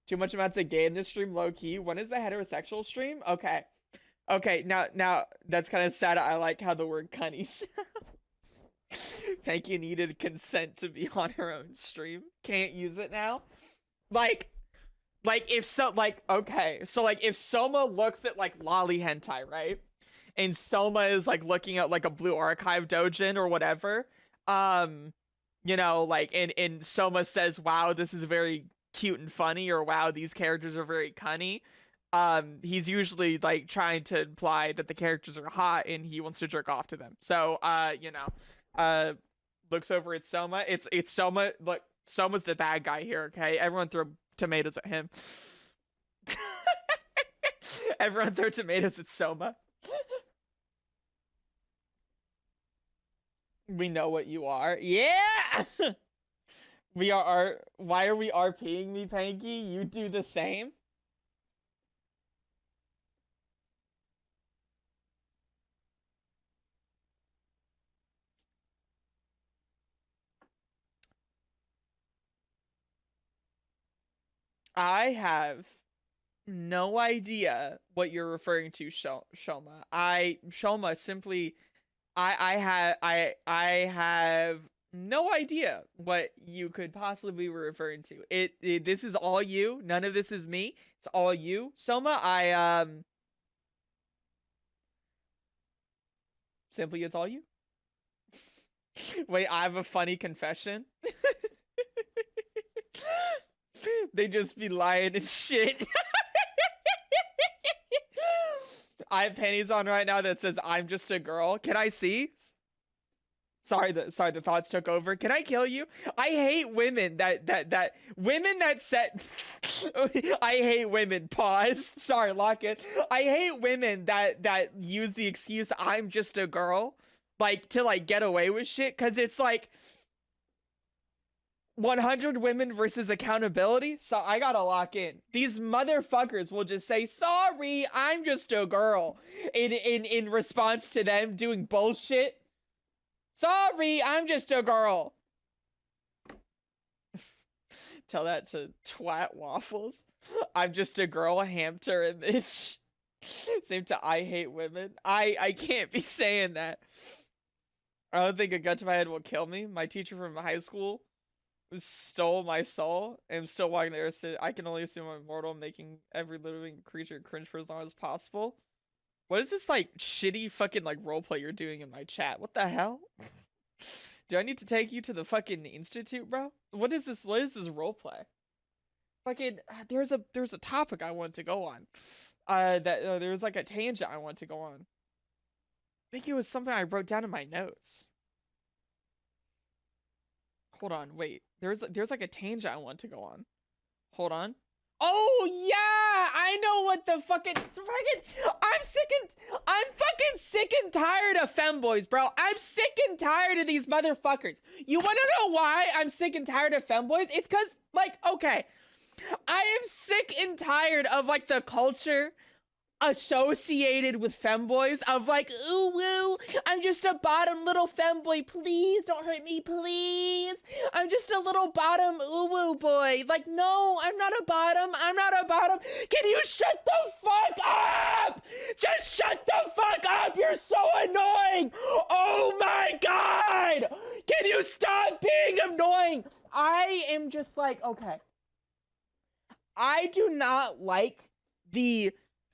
Too much amounts of gay in this stream, low key. When is the heterosexual stream? Okay. Okay, now that's kind of sad. I like how the word cunny sounds. Panky needed consent to be on her own stream. Can't use it now. Like, if so, like, okay. So, like, if Soma looks at, like, lolly hentai, right? And Soma is, like, looking at, like, a blue archive dojin or whatever. You know, like, and Soma says, wow, this is very cute and funny, or wow, these characters are very cunny. He's usually like trying to imply that the characters are hot and he wants to jerk off to them. So you know, looks over at Soma. It's Soma. Look, Soma's the bad guy here. Okay, everyone throw tomatoes at him. Everyone throw tomatoes at Soma. We know what you are. Yeah. We are. Why are we RPing me, Panky? You do the same. I have no idea what you're referring to, Shoma. Shoma, simply, I have no idea what you could possibly be referring to. This is all you. None of this is me. It's all you, Soma. Simply, it's all you. Wait, I have a funny confession. They just be lying and shit. I have panties on right now that says I'm just a girl. Can I see? Sorry, the thoughts took over. Can I kill you? I hate women that women that set I hate women. Pause. Sorry, lock it. I hate women that use the excuse I'm just a girl, like, to like get away with shit, cuz it's like 100 women versus accountability. So I gotta lock in. These motherfuckers will just say, sorry, I'm just a girl, in response to them doing bullshit. Sorry, I'm just a girl. Tell that to Twat Waffles. I'm just a girl, hamster, and bitch. Same to I hate women. I can't be saying that. I don't think a gun to my head will kill me. My teacher from high school stole my soul. I'm still walking there. I can only assume I'm immortal, making every living creature cringe for as long as possible. What is this like shitty fucking like roleplay you're doing in my chat? What the hell? Do I need to take you to the fucking institute, bro? What is this? What is this roleplay? Fucking there's a topic I want to go on. There was like a tangent I want to go on. I think it was something I wrote down in my notes. Hold on, wait. There's like a tangent I want to go on. Hold on. Oh yeah, I know what the fucking I'm fucking sick and tired of femboys, bro. I'm sick and tired of these motherfuckers. You wanna know why I'm sick and tired of femboys? It's cause, like, okay, I am sick and tired of like the culture associated with femboys of like, ooh woo, I'm just a bottom little femboy, please don't hurt me, please, I'm just a little bottom ooh woo boy. Like, no, I'm not a bottom, can you shut the fuck up? Just shut the fuck up, you're so annoying. Oh my god, can you stop being annoying? I am just like, okay, I do not like the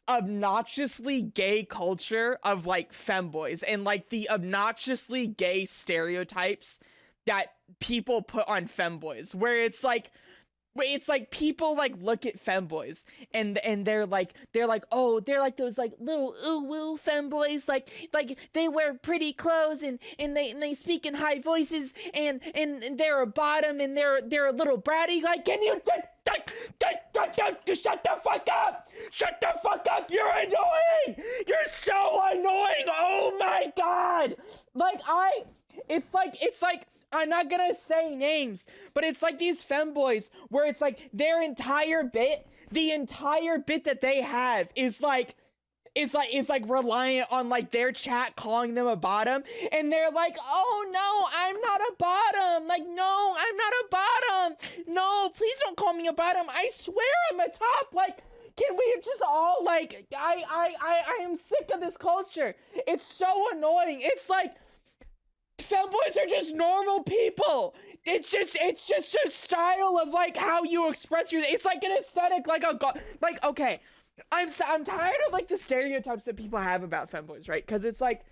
obnoxiously gay culture of like femboys and like the obnoxiously gay stereotypes that people put on femboys, where it's like people like look at femboys and they're like oh, they're like those like little ooh woo femboys, like they wear pretty clothes and they speak in high voices and they're a bottom and they're a little bratty. Like, can you shut the fuck up? Shut the fuck up! You're annoying! You're so annoying! Oh my god! Like, it's like I'm not gonna say names, but it's like these femboys where it's like the entire bit that they have is like is like reliant on like their chat calling them a bottom, and they're like, oh no, I'm not a bottom. Like, no, I'm not a bottom. No, please don't call me a bottom. I swear I'm a top. Like, can we just all like, I am sick of this culture. It's so annoying. It's like, femboys are just normal people. It's just a style of like how you express your, it's like an aesthetic, like okay. I'm tired of like the stereotypes that people have about femboys, right? Because it's like,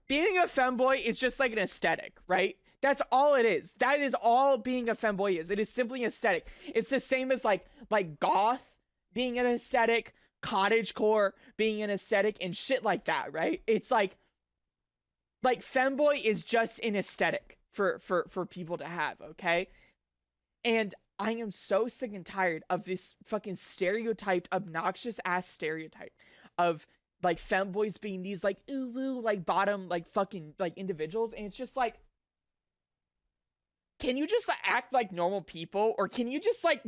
being a femboy is just like an aesthetic, right? That's all it is. That is all being a femboy is. It is simply an aesthetic. It's the same as like goth being an aesthetic, cottagecore being an aesthetic, and shit like that, right? It's like femboy is just an aesthetic for people to have, okay? And I am so sick and tired of this fucking stereotyped, obnoxious ass stereotype of like femboys being these like ooh woo like bottom like fucking like individuals, and it's just like, can you just act like normal people, or can you just like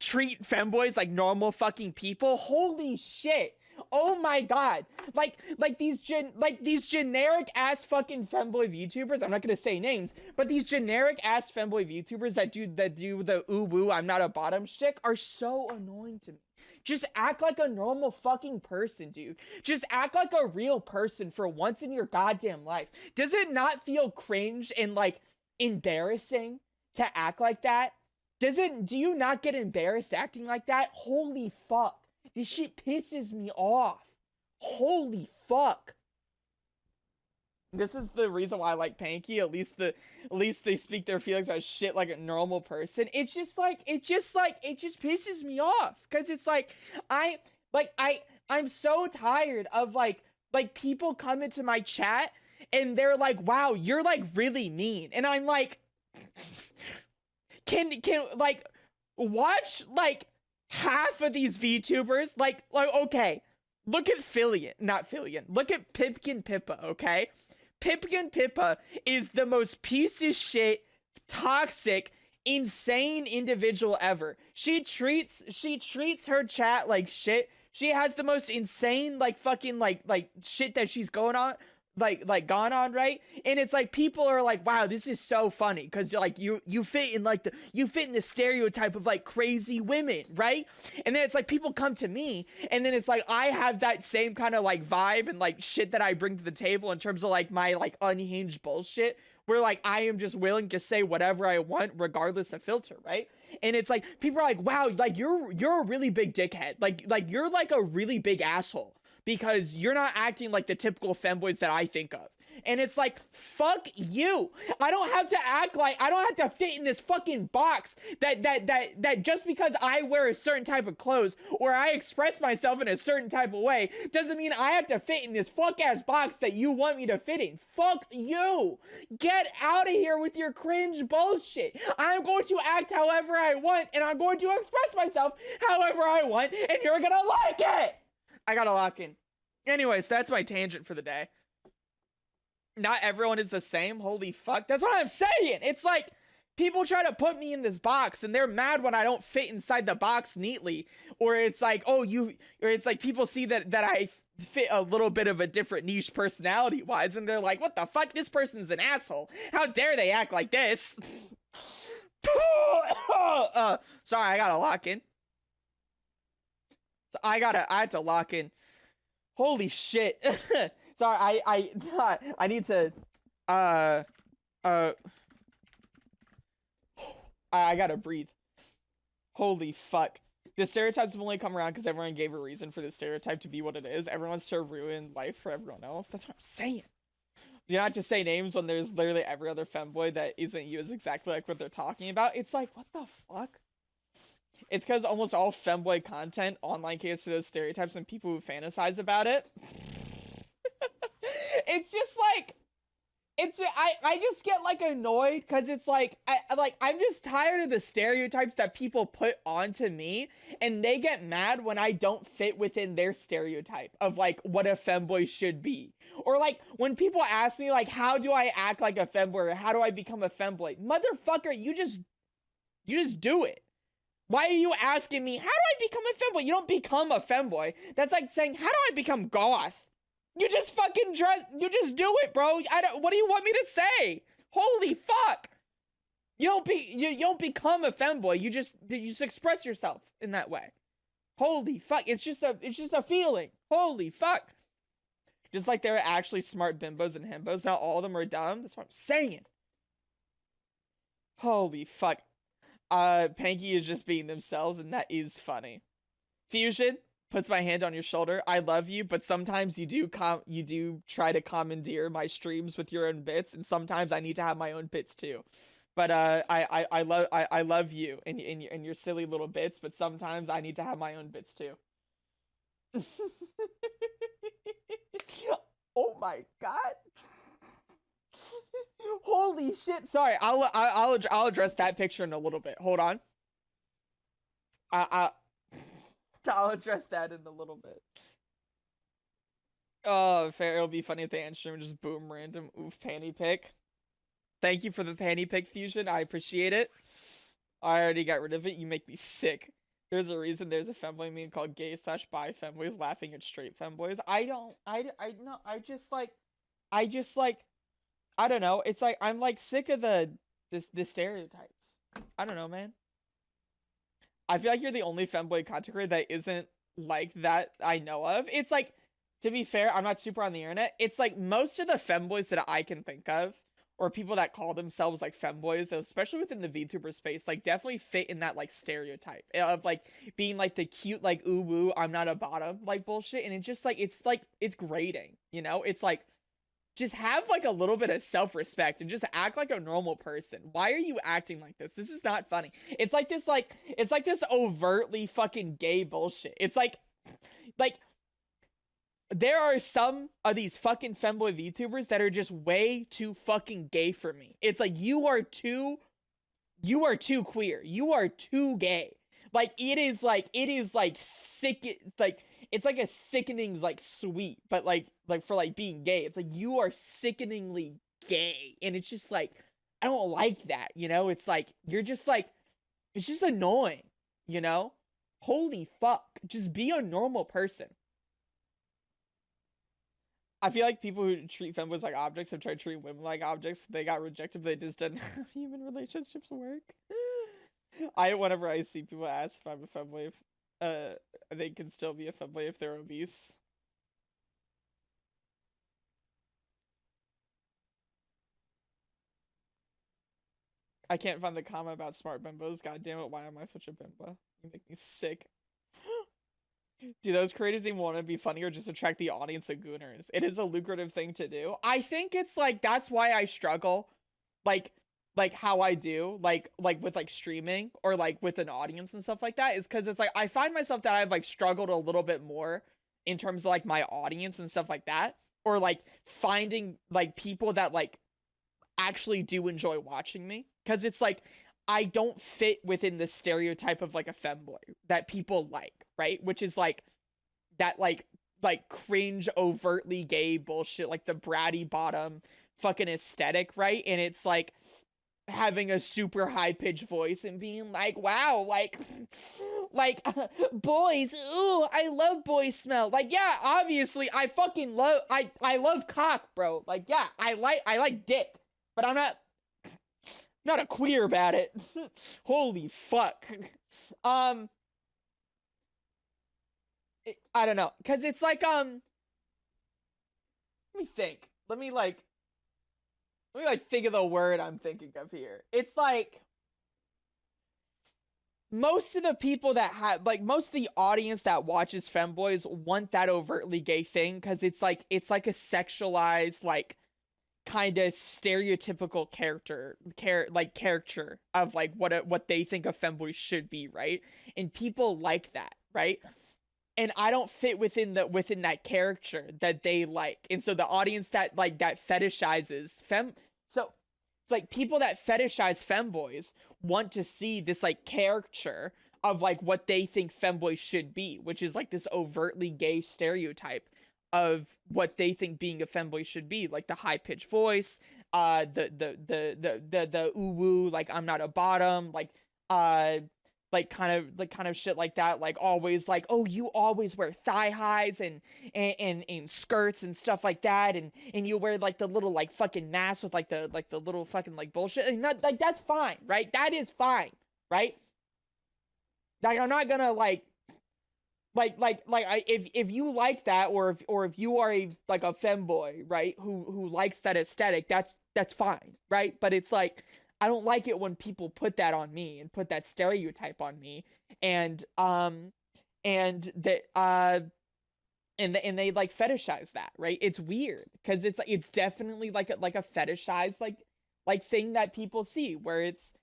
treat femboys like normal fucking people? Holy shit. Oh my god. Like these generic ass fucking femboy VTubers, I'm not gonna say names, but these generic ass femboy VTubers that do the ooh woo I'm not a bottom shit are so annoying to me. Just act like a normal fucking person, dude. Just act like a real person for once in your goddamn life. Does it not feel cringe and like embarrassing to act like that? Do you not get embarrassed acting like that? Holy fuck. This shit pisses me off. Holy fuck. This is the reason why I like Panky. At least they speak their feelings about shit like a normal person. It just pisses me off. Cause it's like, I'm so tired of like people come into my chat and they're like, wow, you're like really mean. And I'm like, can like watch like half of these VTubers, like okay, look at look at Pipkin Pippa, okay? Pipkin Pippa is the most piece of shit, toxic, insane individual ever. She treats her chat like shit. She has the most insane like fucking like shit that she's going on gone on, right? And it's like people are like, wow, this is so funny because you're like you fit in the stereotype of like crazy women, right? And then it's like people come to me and then it's like I have that same kind of like vibe and like shit that I bring to the table in terms of like my like unhinged bullshit where like I am just willing to say whatever I want regardless of filter, right? And it's like people are like, wow, like you're a really big dickhead, like you're like a really big asshole because you're not acting like the typical femboys that I think of. And it's like, fuck you. I don't have to fit in this fucking box that just because I wear a certain type of clothes or I express myself in a certain type of way doesn't mean I have to fit in this fuck ass box that you want me to fit in. Fuck you. Get out of here with your cringe bullshit. I'm going to act however I want and I'm going to express myself however I want and you're gonna like it. I gotta lock in. Anyways, that's my tangent for the day. Not everyone is the same. Holy fuck. That's what I'm saying. It's like people try to put me in this box and they're mad when I don't fit inside the box neatly. Or it's like, or it's like people see that I fit a little bit of a different niche personality wise and they're like, what the fuck? This person's an asshole. How dare they act like this? Sorry, I gotta lock in. I had to lock in. Holy shit. Sorry, I need to, I gotta breathe. Holy fuck. The stereotypes have only come around because everyone gave a reason for the stereotype to be what it is. Everyone's to ruin life for everyone else. That's what I'm saying. You not just say names when there's literally every other femboy that isn't you is exactly like what they're talking about. It's like, what the fuck? It's because almost all femboy content online caters to those stereotypes and people who fantasize about it. It's just like, I just get like annoyed because it's like, I'm just tired of the stereotypes that people put onto me and they get mad when I don't fit within their stereotype of like what a femboy should be. Or like when people ask me like, how do I act like a femboy or how do I become a femboy? Motherfucker, you just do it. Why are you asking me, how do I become a femboy? You don't become a femboy. That's like saying, how do I become goth? You just fucking you just do it, bro. What do you want me to say? Holy fuck. You don't become a femboy. You just express yourself in that way. Holy fuck. It's just a feeling. Holy fuck. Just like there are actually smart bimbos and himbos. Not all of them are dumb. That's what I'm saying. Holy fuck. Panky is just being themselves, and that is funny. Fusion puts my hand on your shoulder. I love you, but sometimes you do try to commandeer my streams with your own bits, and sometimes I need to have my own bits too. But I love you and your silly little bits, but sometimes I need to have my own bits too. Oh my god. Holy shit. Sorry, I'll address that picture in a little bit. Hold on. I'll address that in a little bit. Oh, fair. It'll be funny if the end stream just boom random oof panty pic. Thank you for the panty pic, Fusion. I appreciate it. I already got rid of it. You make me sick. There's a reason there's a femboy meme called gay/bi femboys laughing at straight femboys. I just like I don't know. It's like I'm like sick of the stereotypes. I don't know, man. I feel like you're the only femboy content creator that isn't like that I know of. It's like, to be fair, I'm not super on the internet. It's like most of the femboys that I can think of, or people that call themselves like femboys, especially within the VTuber space, like definitely fit in that like stereotype of like being like the cute like ooh woo I'm not a bottom like bullshit. And it's just like it's grating, you know? It's like, just have like a little bit of self-respect and just act like a normal person. Why are you acting like this? This is not funny. It's like this overtly fucking gay bullshit. It's like there are some of these fucking femboy VTubers that are just way too fucking gay for me. It's like you are too queer. You are too gay. Like it is like sick. It's like a sickening like sweet, but like for like being gay, it's like you are sickeningly gay, and it's just like I don't like that, you know? It's like you're just like it's just annoying, you know? Holy fuck, just be a normal person. I feel like people who treat femboys like objects have tried treating women like objects. They got rejected, but they just didn't how human relationships work. Whenever I see people ask if I'm a femboy, they can still be a femboy if they're obese. I can't find the comment about smart bimbos. God damn it, why am I such a bimbo? You make me sick. Do those creators even want to be funny or just attract the audience of gooners? It is a lucrative thing to do. I think it's like that's why I struggle. Like how I do, like with like streaming or like with an audience and stuff like that, is because it's like I find myself that I've like struggled a little bit more in terms of like my audience and stuff like that, or like finding like people that like actually do enjoy watching me, because it's like I don't fit within the stereotype of like a femboy that people like, right? Which is like that like cringe overtly gay bullshit, like the bratty bottom fucking aesthetic, right? And it's like having a super high-pitched voice and being like, wow, like boys, ooh, I love boy smell. Like, yeah, obviously I fucking love I love cock, bro. Like, yeah, I like dick, but I'm not a queer about it. Holy fuck. I don't know, cuz it's like let me think. Let me think of the word I'm thinking of here. It's like most of the people that have like most of the audience that watches femboys want that overtly gay thing, because it's like a sexualized like kind of stereotypical character of like what they think a femboy should be, right? And people like that, right? And I don't fit within that character that they like. And so the audience that like that fetishizes so it's like people that fetishize femboys want to see this like caricature of like what they think femboys should be, which is like this overtly gay stereotype of what they think being a femboy should be, like the high pitched voice, the ooh woo, like I'm not a bottom, like kind of shit like that, like always like, oh, you always wear thigh highs and skirts and stuff like that, and you wear like the little like fucking mask with like the little fucking like bullshit, and that, like, that's fine, right? That is fine, right? Like, I'm not gonna if you like that, or if you are a like a femboy, right, who likes that aesthetic, that's fine, right? But it's like, I don't like it when people put that on me and put that stereotype on me, and that and they like fetishize that, right? It's weird because it's definitely like a fetishized like thing that people see, where it's,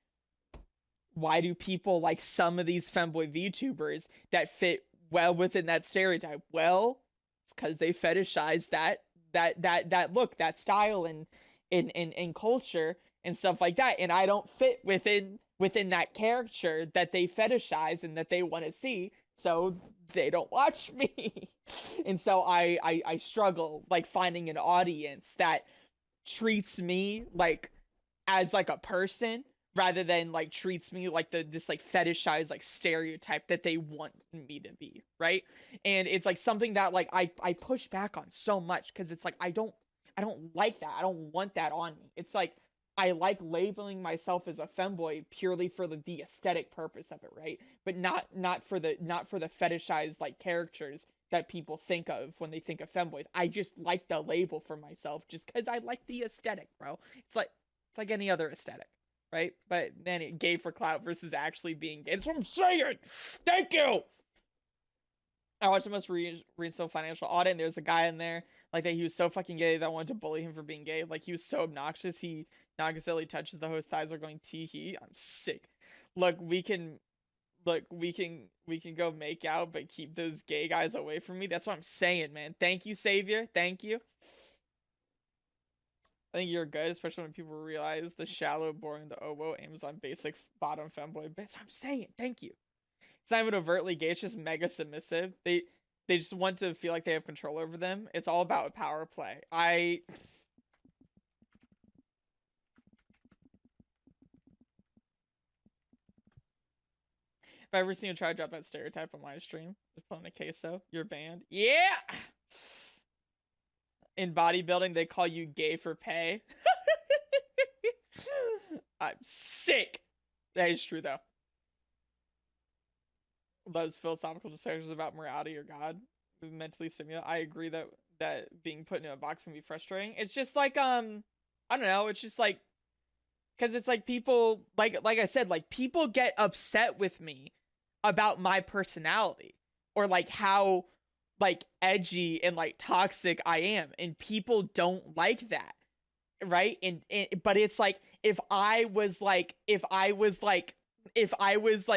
why do people like some of these femboy VTubers that fit well within that stereotype? Well, it's because they fetishize that look, that style, and in culture and stuff like that. And I don't fit within that character that they fetishize and that they want to see, so they don't watch me. And so I struggle like finding an audience that treats me like as like a person, rather than like treats me like this like fetishized like stereotype that they want me to be, right? And it's like something that like I push back on so much, because it's like, I don't like that. I don't want that on me. It's like, I like labeling myself as a femboy purely for the aesthetic purpose of it, right? But not for the fetishized like characters that people think of when they think of femboys. I just like the label for myself just because I like the aesthetic, bro. It's like any other aesthetic, right? But then gay for clout versus actually being gay. That's what I'm saying. Thank you. I watched the most recent financial audit, and there's a guy in there like that. He was so fucking gay that I wanted to bully him for being gay. Like, he was so obnoxious. He not necessarily touches the host thighs, are going tee hee. I'm sick. Look, we can go make out, but keep those gay guys away from me. That's what I'm saying, man. Thank you, Savior. Thank you. I think you're good, especially when people realize the shallow, boring, the oboe Amazon basic bottom femboy. That's what I'm saying. Thank you. It's not even overtly gay. It's just mega submissive. They just want to feel like they have control over them. It's all about power play. If I ever seen you try to drop that stereotype on my stream, just put on a queso, you're banned. Yeah! In bodybuilding, they call you gay for pay. I'm sick. That is true, though. Those philosophical discussions about morality or God mentally stimulate. I agree that being put in a box can be frustrating. It's just like, I don't know. It's just like, because it's like people, like I said, like, people get upset with me about my personality, or like how like edgy and like toxic I am, and people don't like that, right? And but it's like, if I was like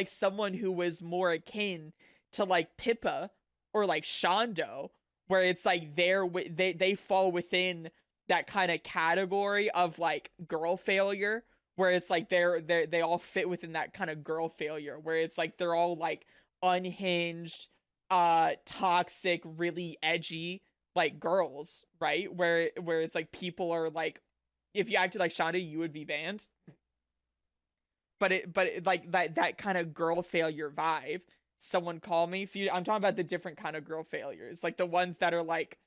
someone who was more akin to like Pippa or like Shondo, where it's like they fall within that kind of category of like girl failure, where it's like they all fit within that kind of girl failure, where it's like they're all like unhinged, toxic, really edgy like girls, right? Where it's like people are like, if you acted like Shonda, you would be banned. But like that kind of girl failure vibe. Someone call me. I'm talking about the different kind of girl failures, like the ones that are like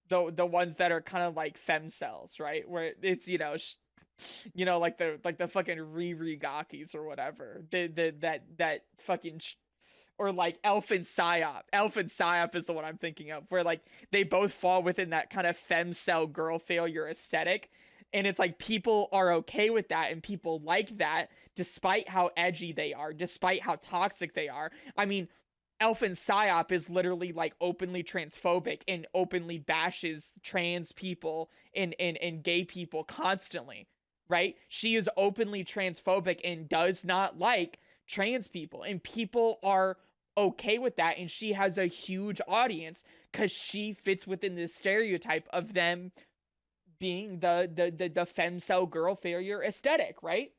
the ones that are kind of like femcells, right? Where it's, like the fucking Riri Gakis or whatever. That fucking or like Elf and Psyop. Elf and Psyop is the one I'm thinking of, where like they both fall within that kind of femcell girl failure aesthetic. And it's like people are okay with that, and people like that despite how edgy they are, despite how toxic they are. I mean, Elf and Psyop is literally like openly transphobic and openly bashes trans people and gay people constantly, right? She is openly transphobic and does not like trans people, and people are okay with that, and she has a huge audience because she fits within the stereotype of them being the femcell girl failure aesthetic, right?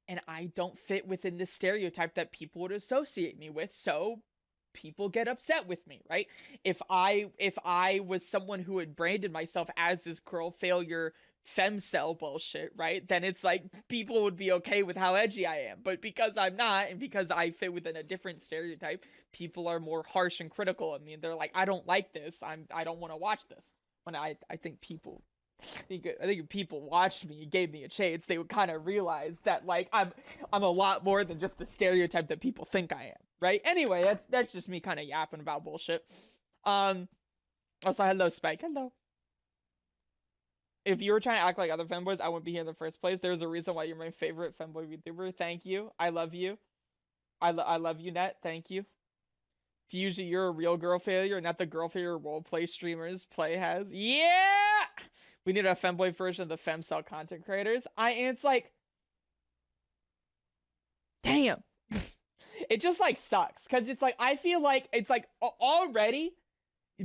And I don't fit within the stereotype that people would associate me with, so people get upset with me, right? If I was someone who had branded myself as this girl failure femcel bullshit, right? Then it's like people would be okay with how edgy I am. But because I'm not, and because I fit within a different stereotype, people are more harsh and critical of me. They're like, I don't like this. I don't want to watch this. When I think people I think if people watched me and gave me a chance, they would kind of realize that like I'm a lot more than just the stereotype that people think I am, right? Anyway, that's just me kind of yapping about bullshit. Also, hello Spike, hello. If you were trying to act like other femboys, I wouldn't be here in the first place. There's a reason why you're my favorite femboy VTuber. Thank you. I love you. I love you, Net. Thank you. Fusion, you're a real girl failure, not the girl failure roleplay streamers play has. Yeah! We need a femboy version of the femcel content creators. And it's like, damn. It just like sucks. Cause it's like, I feel like it's like already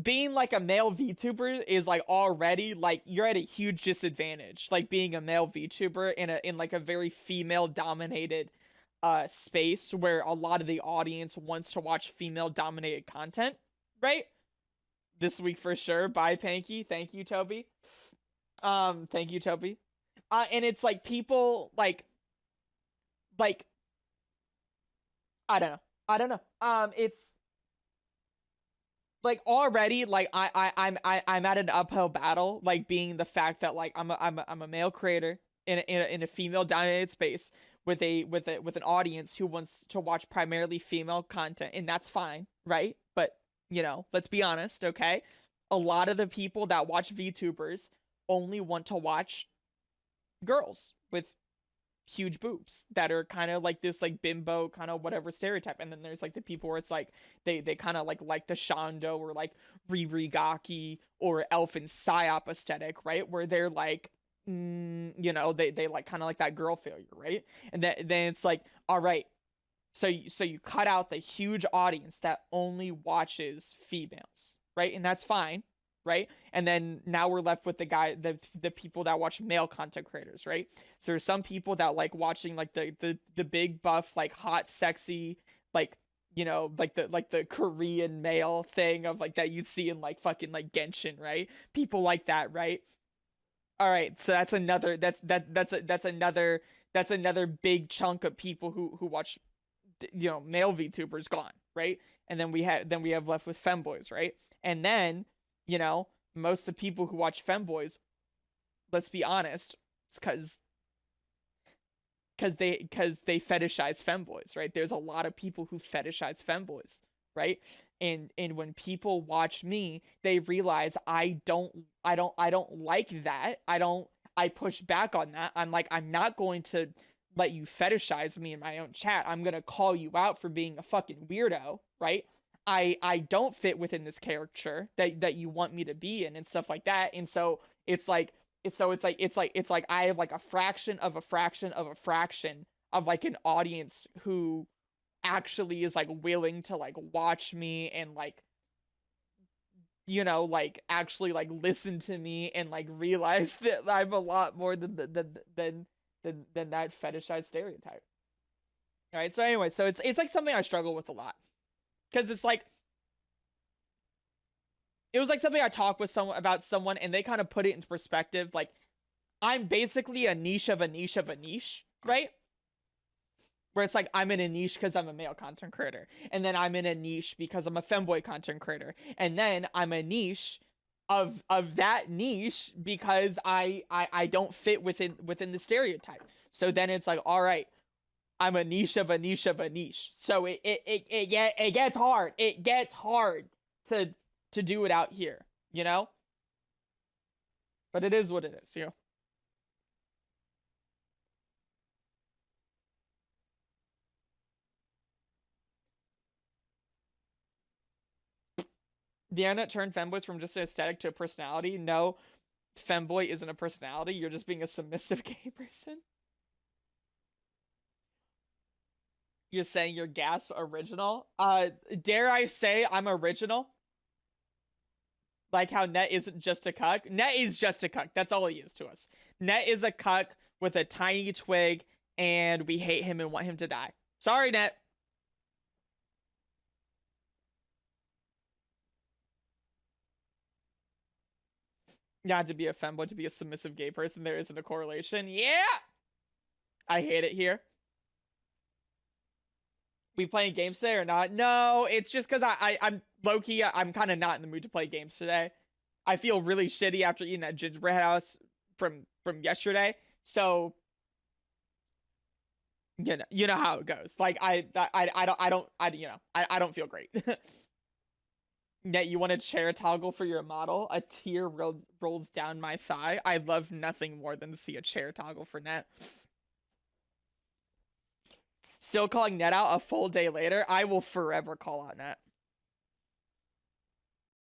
being like a male VTuber is like already like you're at a huge disadvantage. Like being a male VTuber in like a very female dominated space where a lot of the audience wants to watch female dominated content, right? This week for sure. Bye Panky. Thank you, Toby. Thank you, Toby. And it's like people like I don't know. It's like already like I'm at an uphill battle, like being the fact that like I'm a male creator in a female dominated space with an audience who wants to watch primarily female content, and that's fine, right? But you know, let's be honest, okay? A lot of the people that watch VTubers only want to watch girls with huge boobs that are kind of like this like bimbo kind of whatever stereotype, and then there's like the people where it's like they kind of like the Shondo or like Riri Gaki or Elf and Psyop aesthetic, right? Where they're like you know, they like kind of like that girl failure, right? And then it's like, all right, so you cut out the huge audience that only watches females, right? And that's fine, right? And then now we're left with the people that watch male content creators, right? So there's some people that like watching like the big buff, like hot, sexy, like, you know, like the Korean male thing of like that you'd see in like fucking like Genshin, right? People like that, right? All right, so that's another big chunk of people who watch, you know, male VTubers gone, right? And then we have left with femboys, right? And then, you know, most of the people who watch femboys, let's be honest, it's because they fetishize femboys, right? There's a lot of people who fetishize femboys, right? And when people watch me, they realize I don't like that. I push back on that. I'm like, I'm not going to let you fetishize me in my own chat. I'm gonna call you out for being a fucking weirdo, right? I don't fit within this character that you want me to be in and stuff like that. And so it's like I have like a fraction of a fraction of a fraction of like an audience who actually is like willing to like watch me and like, you know, like actually like listen to me and like realize that I'm a lot more than that fetishized stereotype. All right. So anyway, so it's like something I struggle with a lot, because it's like it was like something I talked with someone and they kind of put it into perspective. Like, I'm basically a niche of a niche of a niche, right? Where it's like I'm in a niche because I'm a male content creator, and then I'm in a niche because I'm a femboy content creator, and then I'm a niche of that niche because I don't fit within the stereotype. So then it's like, all right, I'm a niche of a niche of a niche. So it gets hard. It gets hard to do it out here, you know? But it is what it is, you know? The internet turned femboys from just an aesthetic to a personality. No, femboy isn't a personality. You're just being a submissive gay person. You're saying you're gas original? Dare I say I'm original? Like how Net isn't just a cuck? Net is just a cuck. That's all he is to us. Net is a cuck with a tiny twig, and we hate him and want him to die. Sorry, Net. Yeah, to be a femboy, to be a submissive gay person, there isn't a correlation. Yeah! I hate it here. We playing games today or not? No, it's just because I'm low-key, I'm kind of not in the mood to play games today. I feel really shitty after eating that gingerbread house from yesterday. So you know how it goes. Like I don't feel great. Net, you want a chair toggle for your model? A tear rolls down my thigh. I love nothing more than to see a chair toggle for Net. Still calling Net out a full day later. I will forever call out Net.